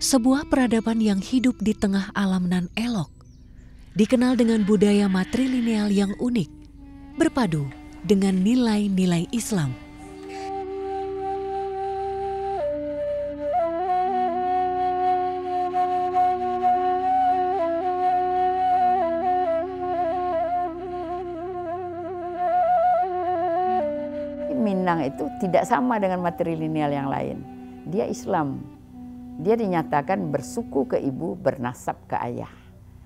sebuah peradaban yang hidup di tengah alam nan elok, dikenal dengan budaya matrilineal yang unik, berpadu dengan nilai-nilai Islam. Minang itu tidak sama dengan matrilineal yang lain. Dia Islam. Dia dinyatakan bersuku ke ibu, bernasab ke ayah.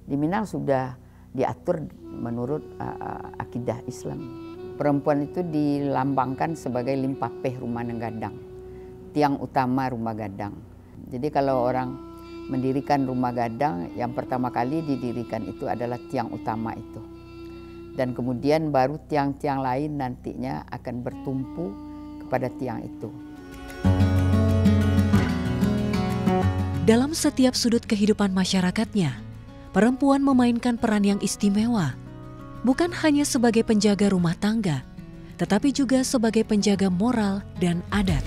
Di Minang sudah diatur menurut akidah Islam. Perempuan itu dilambangkan sebagai limpapeh rumah gadang, tiang utama rumah gadang. Jadi kalau orang mendirikan rumah gadang, yang pertama kali didirikan itu adalah tiang utama itu. Dan kemudian baru tiang-tiang lain nantinya akan bertumpu kepada tiang itu. Dalam setiap sudut kehidupan masyarakatnya, perempuan memainkan peran yang istimewa, bukan hanya sebagai penjaga rumah tangga, tetapi juga sebagai penjaga moral dan adat.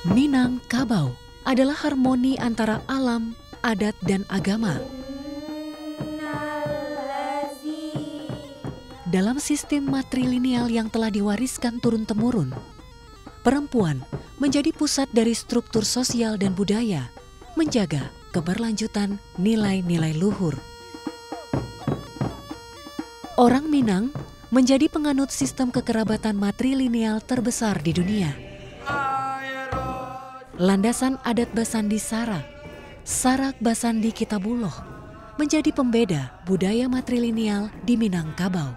Minangkabau adalah harmoni antara alam, adat, dan agama. Dalam sistem matrilineal yang telah diwariskan turun-temurun, perempuan menjadi pusat dari struktur sosial dan budaya, menjaga keberlanjutan nilai-nilai luhur. Orang Minang menjadi penganut sistem kekerabatan matrilineal terbesar di dunia. Landasan adat Basandi Sara, Sarak Basandi Kitabuloh, menjadi pembeda budaya matrilineal di Minangkabau.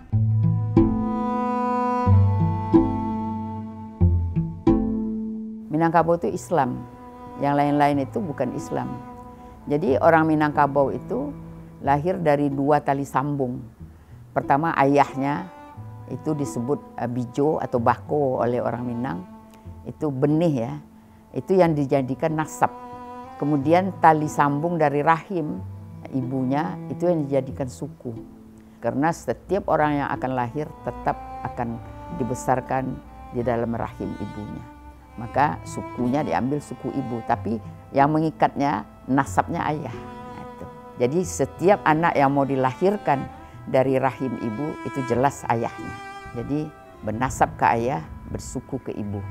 Minangkabau itu Islam, yang lain-lain itu bukan Islam. Jadi orang Minangkabau itu lahir dari dua tali sambung. Pertama ayahnya itu disebut bijo atau bako oleh orang Minang, itu benih ya. Itu yang dijadikan nasab. Kemudian tali sambung dari rahim ibunya itu yang dijadikan suku. Karena setiap orang yang akan lahir tetap akan dibesarkan di dalam rahim ibunya. Maka sukunya diambil suku ibu, tapi yang mengikatnya nasabnya ayah. Jadi setiap anak yang mau dilahirkan dari rahim ibu itu jelas ayahnya. Jadi bernasab ke ayah, bersuku ke ibu.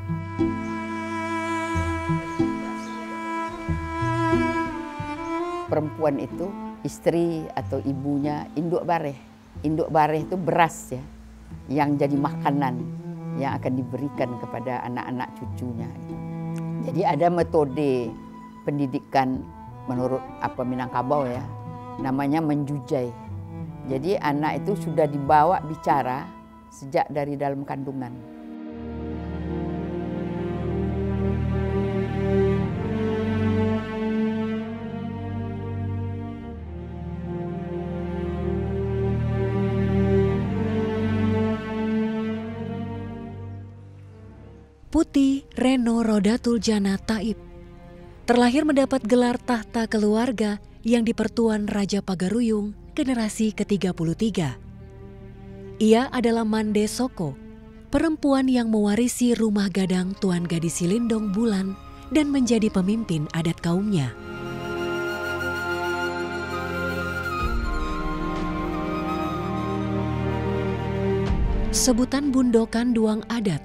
Perempuan itu istri atau ibunya induk bareh. Induk bareh itu beras ya, yang jadi makanan yang akan diberikan kepada anak-anak cucunya. Jadi ada metode pendidikan menurut Minangkabau ya, namanya menjujai. Jadi anak itu sudah dibawa bicara sejak dari dalam kandungan. Putih Reno Rodatul Jana Taib terlahir mendapat gelar tahta keluarga yang dipertuan Raja Pagaruyung generasi ke-33. Ia adalah Mande Soko, perempuan yang mewarisi rumah gadang Tuan Gadis Silindong Bulan dan menjadi pemimpin adat kaumnya. Sebutan Bundokan Duang Adat,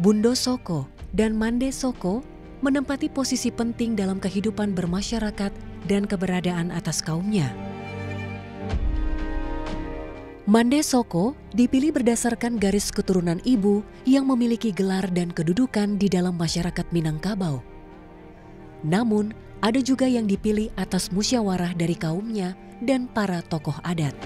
Bundo Soko dan Mande Soko menempati posisi penting dalam kehidupan bermasyarakat dan keberadaan atas kaumnya. Mande Soko dipilih berdasarkan garis keturunan ibu yang memiliki gelar dan kedudukan di dalam masyarakat Minangkabau. Namun, ada juga yang dipilih atas musyawarah dari kaumnya dan para tokoh adat.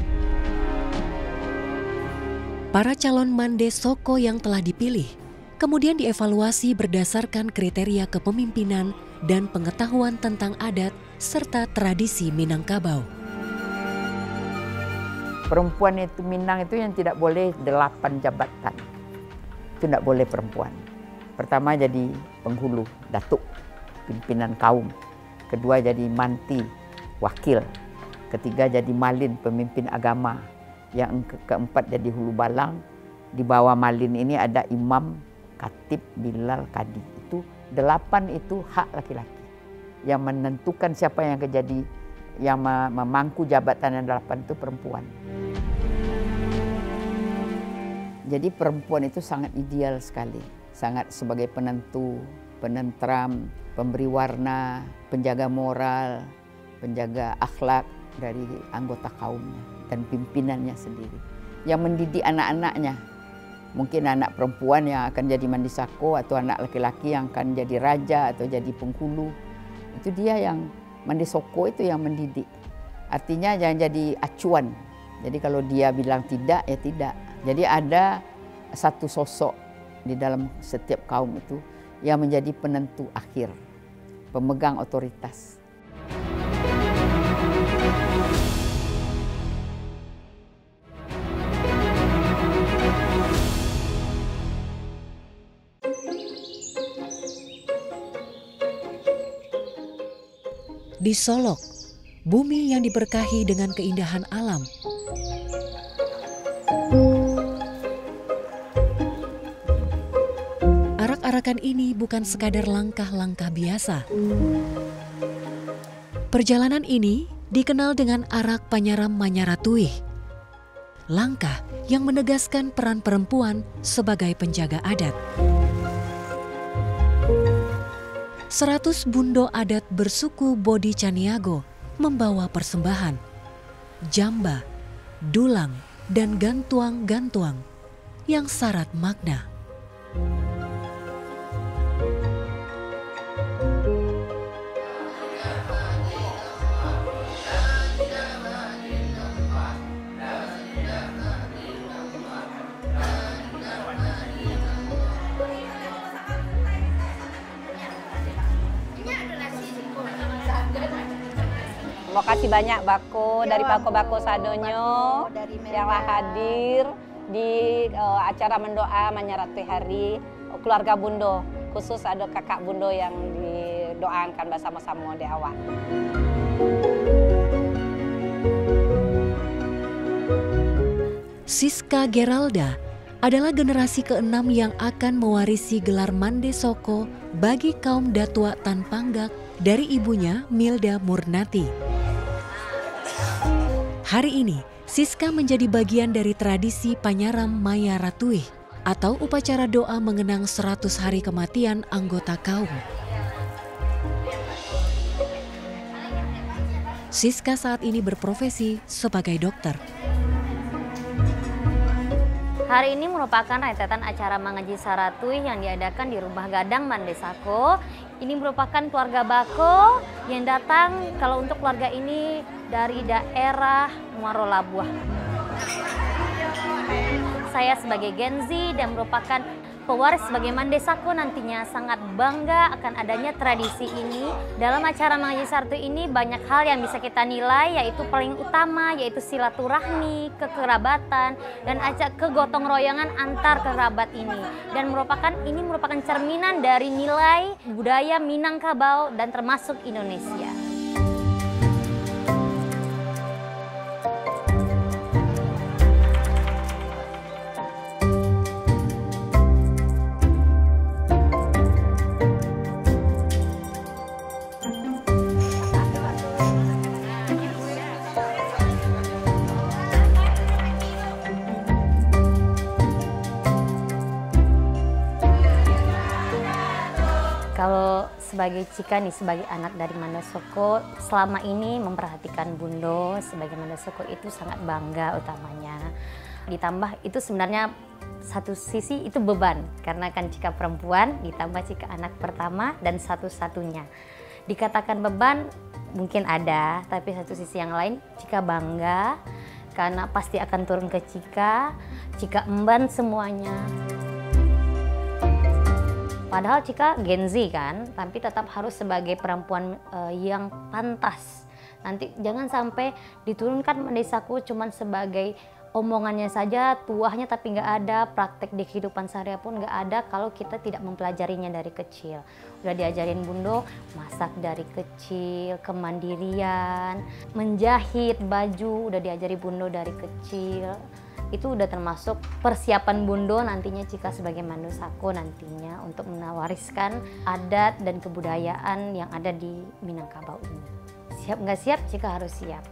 Para calon Mande Soko yang telah dipilih kemudian dievaluasi berdasarkan kriteria kepemimpinan dan pengetahuan tentang adat serta tradisi Minangkabau. Perempuan itu Minang itu yang tidak boleh 8 jabatan. Itu tidak boleh perempuan. Pertama jadi penghulu, datuk, pimpinan kaum. Kedua jadi manti, wakil. Ketiga jadi malin, pemimpin agama. Yang keempat jadi hulu balang. Di bawah malin ini ada imam, khatib, bilal, kadi. Itu 8 itu hak laki-laki. Yang menentukan siapa yang akan jadi, yang memangku jabatan yang 8 itu perempuan. Jadi perempuan itu sangat ideal sekali. Sangat sebagai penentu, penentram, pemberi warna, penjaga moral, penjaga akhlak dari anggota kaumnya dan pimpinannya sendiri. Yang mendidik anak-anaknya. Mungkin anak perempuan yang akan jadi mandisako atau anak laki-laki yang akan jadi raja atau jadi penghulu. Itu dia yang mandisoko itu yang mendidik. Artinya jangan jadi acuan. Jadi kalau dia bilang tidak, ya tidak. Jadi ada satu sosok di dalam setiap kaum itu yang menjadi penentu akhir, pemegang otoritas. Di Solok, bumi yang diberkahi dengan keindahan alam. Arak-arakan ini bukan sekadar langkah-langkah biasa. Perjalanan ini dikenal dengan Arak Panyaram Manyaratui. Langkah yang menegaskan peran perempuan sebagai penjaga adat. 100 bundo adat bersuku Bodi Caniago membawa persembahan, jamba, dulang, dan gantuang-gantuang yang syarat makna. Terima kasih banyak Bako dari Bako Sadonyo yang hadir di acara mendoa Manyaratui Hari keluarga Bundo, khusus ada kakak Bundo yang didoakan bersama-sama di awal. Siska Geralda adalah generasi ke-6 yang akan mewarisi gelar Mande Soko bagi kaum Datua Tan Panggak dari ibunya Milda Murnati. Hari ini, Siska menjadi bagian dari tradisi Panyaram Manyaratui atau upacara doa mengenang 100 hari kematian anggota kaum. Siska saat ini berprofesi sebagai dokter. Hari ini merupakan rentetan acara mengaji Saratui yang diadakan di Rumah Gadang Mande Sako. Ini merupakan keluarga Bako yang datang, kalau untuk keluarga ini dari daerah Muaro Labuah. Saya sebagai Gen Z dan merupakan pewaris sebagai Mande Sako nantinya sangat bangga akan adanya tradisi ini. Dalam acara mengaji Saratui ini banyak hal yang bisa kita nilai, yaitu paling utama yaitu silaturahmi, kekerabatan, dan ajak kegotong royongan antar kerabat ini. Dan ini merupakan cerminan dari nilai budaya Minangkabau dan termasuk Indonesia. Kalau sebagai Cika nih, sebagai anak dari Mande Soko, selama ini memperhatikan Bundo sebagai Mande Soko itu sangat bangga utamanya. Ditambah itu sebenarnya satu sisi itu beban, karena kan Cika perempuan, ditambah Cika anak pertama dan satu-satunya. Dikatakan beban mungkin ada, tapi satu sisi yang lain Cika bangga karena pasti akan turun ke Cika emban semuanya. Padahal Cika Gen Z kan, tapi tetap harus sebagai perempuan yang pantas. Nanti jangan sampai diturunkan mendesaku cuman sebagai omongannya saja, tuahnya tapi nggak ada, praktek di kehidupan sehari pun nggak ada kalau kita tidak mempelajarinya dari kecil. Udah diajarin Bundo masak dari kecil, kemandirian, menjahit baju, udah diajari Bundo dari kecil. Itu udah termasuk persiapan Bundo nantinya Cika sebagai Mandosako nantinya untuk mewariskan adat dan kebudayaan yang ada di Minangkabau ini. Siap nggak siap, Cika harus siap.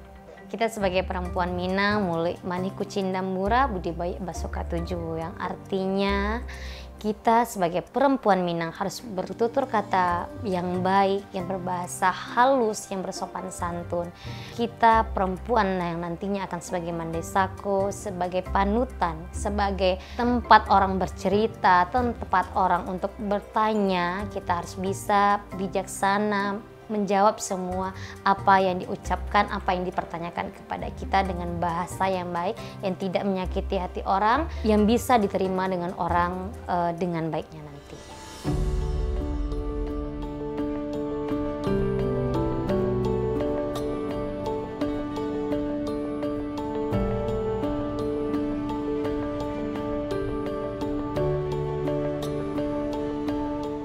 Kita sebagai perempuan Minang mulai maniku cindambura budi baik basoka tujuh, yang artinya kita sebagai perempuan Minang harus bertutur kata yang baik, yang berbahasa halus, yang bersopan santun. Kita perempuan yang nantinya akan sebagai Mandesako, sebagai panutan, sebagai tempat orang bercerita, tempat orang untuk bertanya. Kita harus bisa bijaksana menjawab semua apa yang diucapkan, apa yang dipertanyakan kepada kita dengan bahasa yang baik, yang tidak menyakiti hati orang, yang bisa diterima dengan orang dengan baiknya nanti.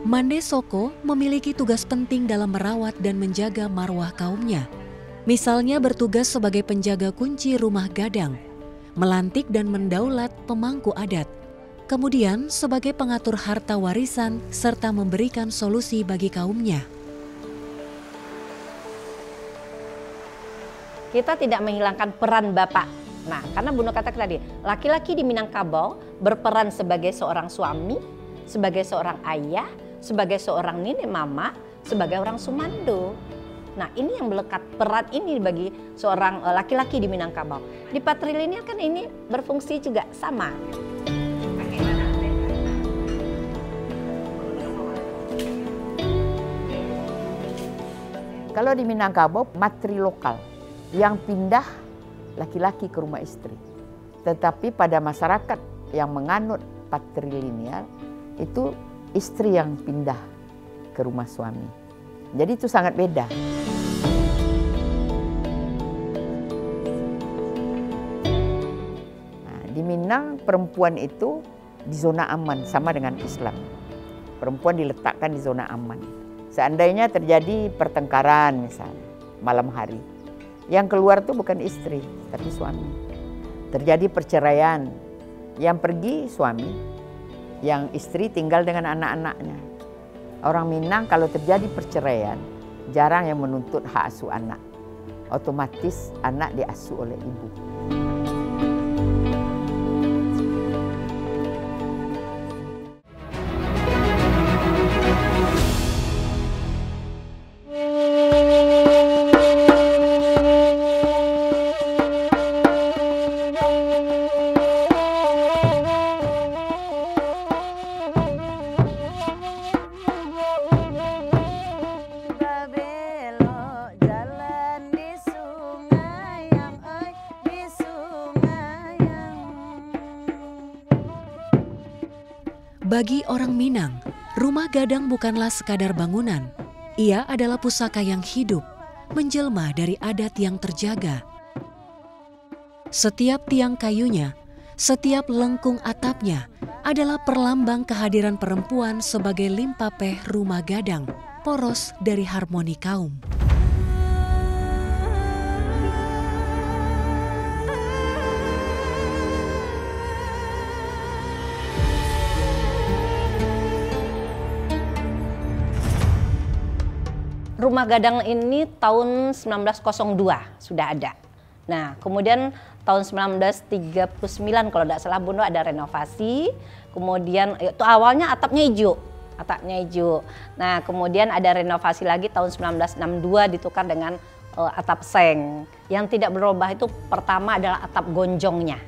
Mandesoko memiliki tugas penting dalam merawat dan menjaga marwah kaumnya. Misalnya bertugas sebagai penjaga kunci rumah gadang, melantik dan mendaulat pemangku adat, kemudian sebagai pengatur harta warisan serta memberikan solusi bagi kaumnya. Kita tidak menghilangkan peran bapak. Nah, karena Bundo katakan tadi, laki-laki di Minangkabau berperan sebagai seorang suami, sebagai seorang ayah, sebagai seorang nenek mama, sebagai orang Sumando. Nah, ini yang melekat peran ini bagi seorang laki-laki di Minangkabau. Di patrilineal kan ini berfungsi juga sama. Kalau di Minangkabau matrilokal yang pindah laki-laki ke rumah istri. Tetapi pada masyarakat yang menganut patrilineal itu istri yang pindah ke rumah suami. Jadi itu sangat beda. Nah, di Minang perempuan itu di zona aman sama dengan Islam. Perempuan diletakkan di zona aman. Seandainya terjadi pertengkaran misalnya malam hari, yang keluar tuh bukan istri tapi suami. Terjadi perceraian, yang pergi suami, yang istri tinggal dengan anak-anaknya. Orang Minang kalau terjadi perceraian, jarang yang menuntut hak asuh anak. Otomatis anak diasuh oleh ibu. Bagi orang Minang, rumah gadang bukanlah sekadar bangunan. Ia adalah pusaka yang hidup, menjelma dari adat yang terjaga. Setiap tiang kayunya, setiap lengkung atapnya adalah perlambang kehadiran perempuan sebagai limpapeh rumah gadang, poros dari harmoni kaum. Rumah gadang ini tahun 1902 sudah ada. Nah, kemudian tahun 1939 kalau tidak salah Bundo ada renovasi. Kemudian itu awalnya atapnya hijau. Nah, kemudian ada renovasi lagi tahun 1962 ditukar dengan atap seng. Yang tidak berubah itu pertama adalah atap gonjongnya.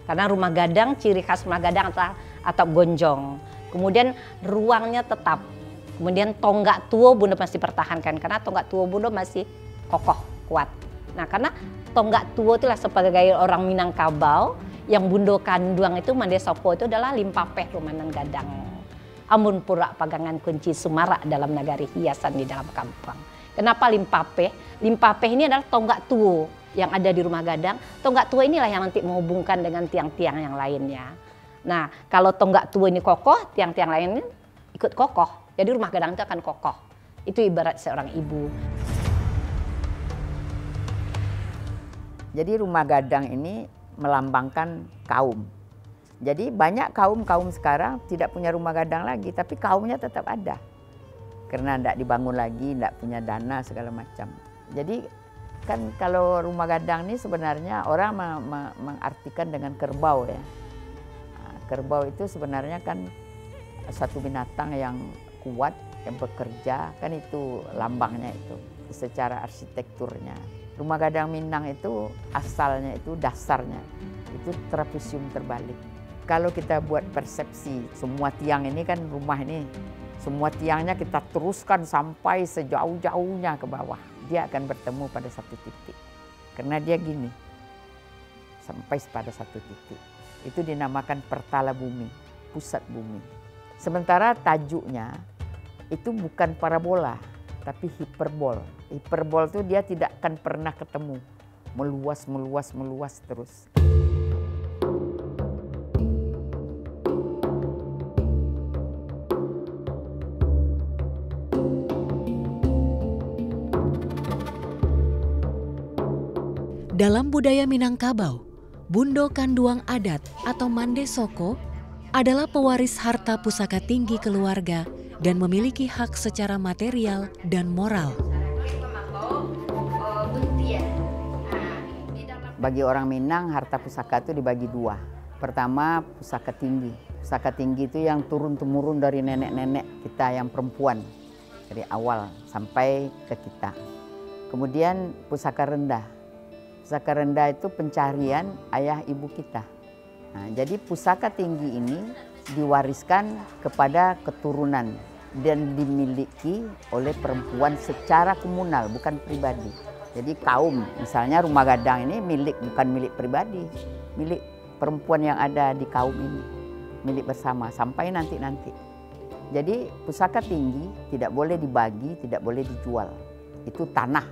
Karena rumah gadang, ciri khas rumah gadang adalah atap gonjong. Kemudian ruangnya tetap. Kemudian tonggak tuo Bundo masih pertahankan karena tonggak tuo Bundo masih kokoh, kuat. Nah, karena tonggak tua itulah sebagai orang Minangkabau yang bundo kanduang itu Mande Soko itu adalah limpapeh rumanan gadang. Amun pura pagangan kunci sumara dalam nagari hiasan di dalam kampung. Kenapa limpapeh? Limpapeh ini adalah tonggak tua yang ada di rumah gadang. Tonggak tua inilah yang nanti menghubungkan dengan tiang-tiang yang lainnya. Nah, kalau tonggak tua ini kokoh, tiang-tiang lainnya ikut kokoh. Jadi rumah gadang itu akan kokoh. Itu ibarat seorang ibu. Jadi rumah gadang ini melambangkan kaum. Jadi banyak kaum sekarang tidak punya rumah gadang lagi, tapi kaumnya tetap ada. Karena tidak dibangun lagi, tidak punya dana segala macam. Jadi kan kalau rumah gadang ini sebenarnya orang mengartikan dengan kerbau ya. Nah, kerbau itu sebenarnya kan satu binatang yang kuat, yang bekerja, kan itu lambangnya itu secara arsitekturnya. Rumah gadang Minang itu asalnya itu dasarnya itu trapesium terbalik. Kalau kita buat persepsi semua tiang ini kan rumah ini semua tiangnya kita teruskan sampai sejauh-jauhnya ke bawah. Dia akan bertemu pada satu titik. Karena dia gini, sampai pada satu titik. Itu dinamakan pertala bumi, pusat bumi. Sementara tajuknya itu bukan parabola, tapi hiperbol. Hiperbol itu dia tidak akan pernah ketemu. Meluas, meluas, meluas terus. Dalam budaya Minangkabau, bundo kanduang adat atau Mande Soko adalah pewaris harta pusaka tinggi keluarga dan memiliki hak secara material dan moral. Bagi orang Minang, harta pusaka itu dibagi dua. Pertama, pusaka tinggi. Pusaka tinggi itu yang turun-temurun dari nenek-nenek kita yang perempuan. Dari awal sampai ke kita. Kemudian pusaka rendah. Pusaka rendah itu pencarian ayah ibu kita. Nah, jadi pusaka tinggi ini diwariskan kepada keturunan dan dimiliki oleh perempuan secara komunal, bukan pribadi. Jadi kaum, misalnya rumah gadang ini bukan milik pribadi, milik perempuan yang ada di kaum ini, milik bersama sampai nanti-nanti. Jadi pusaka tinggi tidak boleh dibagi, tidak boleh dijual. Itu tanah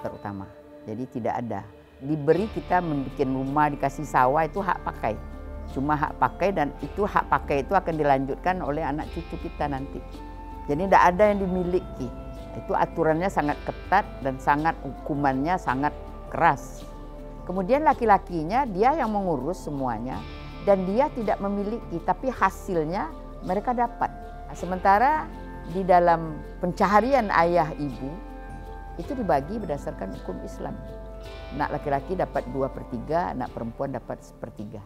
terutama, jadi tidak ada. Diberi kita membuat rumah, dikasih sawah itu hak pakai. Cuma hak pakai dan itu hak pakai itu akan dilanjutkan oleh anak cucu kita nanti. Jadi tidak ada yang dimiliki. Itu aturannya sangat ketat dan sangat hukumannya sangat keras. Kemudian laki-lakinya dia yang mengurus semuanya dan dia tidak memiliki tapi hasilnya mereka dapat. Sementara di dalam pencaharian ayah ibu itu dibagi berdasarkan hukum Islam. Anak laki-laki dapat 2/3, anak perempuan dapat 1/3.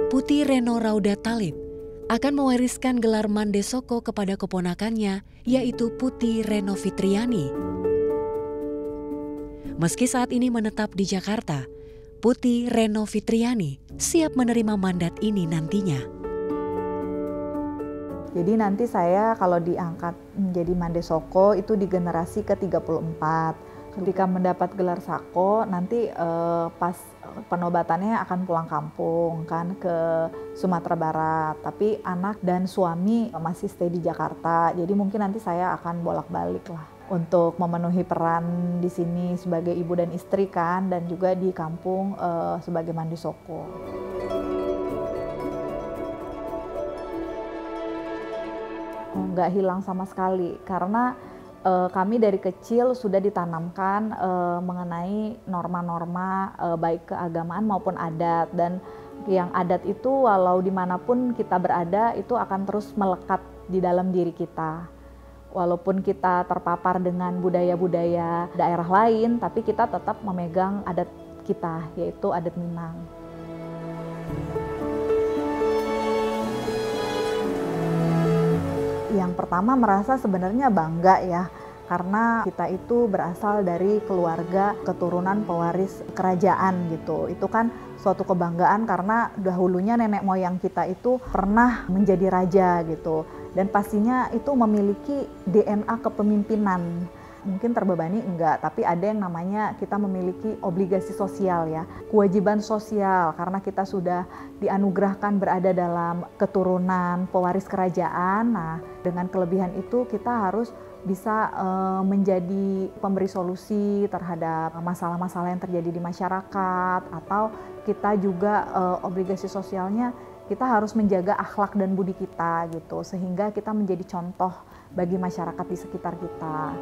Putih Reno Rauda Talib akan mewariskan gelar Mande Soko kepada keponakannya, yaitu Putih Reno Fitriani. Meski saat ini menetap di Jakarta, Putih Reno Fitriani siap menerima mandat ini nantinya. Jadi nanti saya kalau diangkat menjadi Mande Soko itu di generasi ke-34. Ketika mendapat gelar Sako, nanti pas penobatannya akan pulang kampung kan ke Sumatera Barat. Tapi anak dan suami masih stay di Jakarta. Jadi mungkin nanti saya akan bolak-balik lah untuk memenuhi peran di sini sebagai ibu dan istri kan, dan juga di kampung sebagai Mande Soko. Nggak hilang sama sekali karena kami dari kecil sudah ditanamkan mengenai norma-norma baik keagamaan maupun adat, dan yang adat itu walau dimanapun kita berada itu akan terus melekat di dalam diri kita. Walaupun kita terpapar dengan budaya-budaya daerah lain, tapi kita tetap memegang adat kita, yaitu adat Minang. Yang pertama merasa sebenarnya bangga ya, karena kita itu berasal dari keluarga keturunan pewaris kerajaan gitu. Itu kan suatu kebanggaan karena dahulunya nenek moyang kita itu pernah menjadi raja gitu. Dan pastinya itu memiliki DNA kepemimpinan. Mungkin terbebani enggak, tapi ada yang namanya kita memiliki obligasi sosial ya, kewajiban sosial karena kita sudah dianugerahkan berada dalam keturunan pewaris kerajaan. Nah, dengan kelebihan itu kita harus bisa menjadi pemberi solusi terhadap masalah-masalah yang terjadi di masyarakat, atau kita juga obligasi sosialnya kita harus menjaga akhlak dan budi kita gitu, sehingga kita menjadi contoh bagi masyarakat di sekitar kita.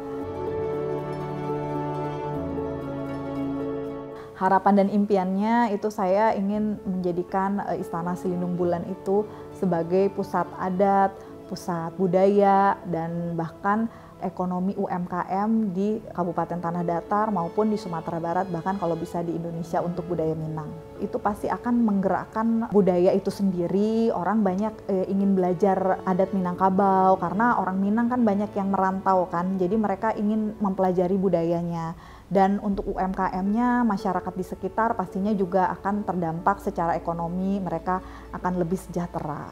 Harapan dan impiannya itu saya ingin menjadikan Istana Selindung Bulan itu sebagai pusat adat, pusat budaya, dan bahkan ekonomi UMKM di Kabupaten Tanah Datar maupun di Sumatera Barat, bahkan kalau bisa di Indonesia untuk budaya Minang. Itu pasti akan menggerakkan budaya itu sendiri. Orang banyak ingin belajar adat Minangkabau karena orang Minang kan banyak yang merantau kan, jadi mereka ingin mempelajari budayanya. Dan untuk UMKM-nya, masyarakat di sekitar pastinya juga akan terdampak secara ekonomi, mereka akan lebih sejahtera.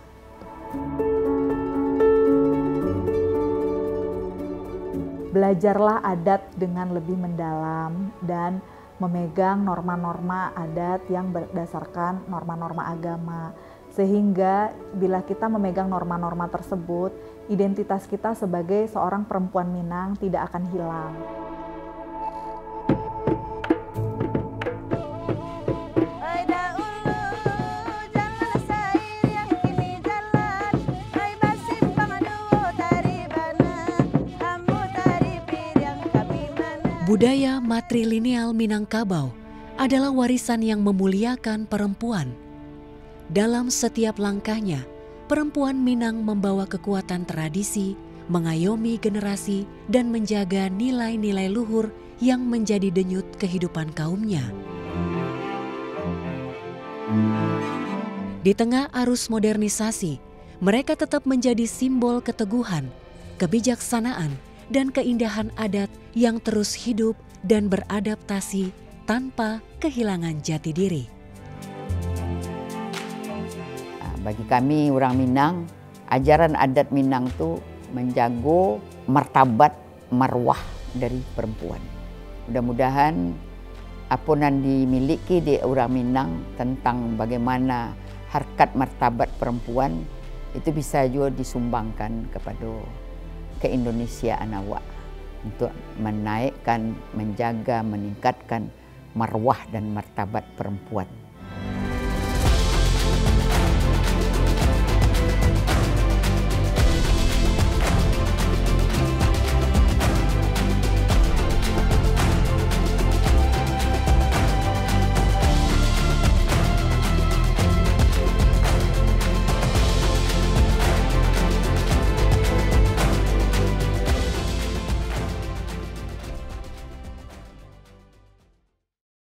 Belajarlah adat dengan lebih mendalam dan memegang norma-norma adat yang berdasarkan norma-norma agama. Sehingga bila kita memegang norma-norma tersebut, identitas kita sebagai seorang perempuan Minang tidak akan hilang. Budaya matrilineal Minangkabau adalah warisan yang memuliakan perempuan. Dalam setiap langkahnya, perempuan Minang membawa kekuatan tradisi, mengayomi generasi, dan menjaga nilai-nilai luhur yang menjadi denyut kehidupan kaumnya. Di tengah arus modernisasi, mereka tetap menjadi simbol keteguhan, kebijaksanaan, dan keindahan adat yang terus hidup dan beradaptasi tanpa kehilangan jati diri. Bagi kami orang Minang, ajaran adat Minang itu menjaga martabat marwah dari perempuan. Mudah-mudahan apa yang dimiliki di orang Minang tentang bagaimana harkat martabat perempuan itu bisa juga disumbangkan kepada ke-Indonesiaan awak untuk menaikkan, menjaga, meningkatkan marwah dan martabat perempuan.